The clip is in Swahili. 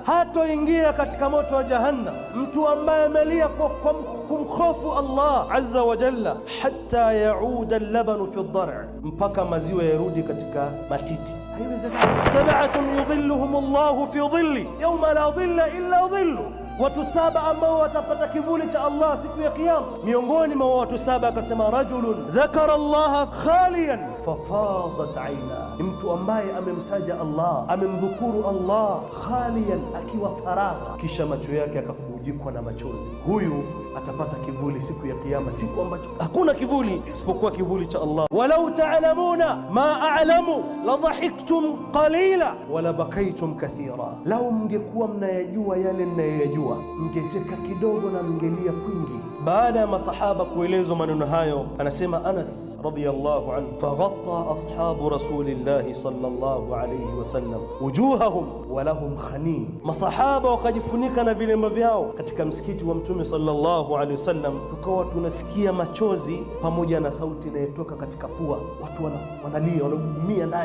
hatoingia katika moto wa jahannam mtu ambaye amelia kwa kumkhofu Allah azza wa jalla, hatta yauda al-labanu fi ad-dar', mpaka maziwa yarudi katika matiti. Haiwezekani. Sab'atun yudhilluhum Allahu fi dhilli yawma la dhilla illa dhillu, watu saba ambao watapata kivuli cha Allah siku ya Kiyama. Miongoni mwa watu saba akasema, rajulun dhakara Allah khaliyan fafadat aina, ni mtu ambaye amemtaja Allah, amemdhukuru Allah khaliyan, akiwa faragha, kisha macho yake akabubujikwa na machozi. Huyu atapata kivuli siku ya Kiyama, siku ambacho hakuna kivuli isipokuwa kivuli cha Allah. Walau ta'lamuna ma a'lamu la dhahiktum qalila wala bakaytum kathira, lau mngekuwa mnayajua yale ninayoyajua mngecheka kidogo na mngelia kwingi. Baada ya masahaba kuelezwa maneno hayo, anasema Anas radhiyallahu anhu, faghatta ashabu rasulillahi sallallahu alayhi wasallam wujuhahum wa lahum khanin, masahaba wakajifunika na vilemba vyao katika msikiti wa Mtume sallallahu alayhi wasallam. Tukawa tunasikia machozi pamoja na sauti inayotoka katika pua, watu wanalia, wanagumia ndani.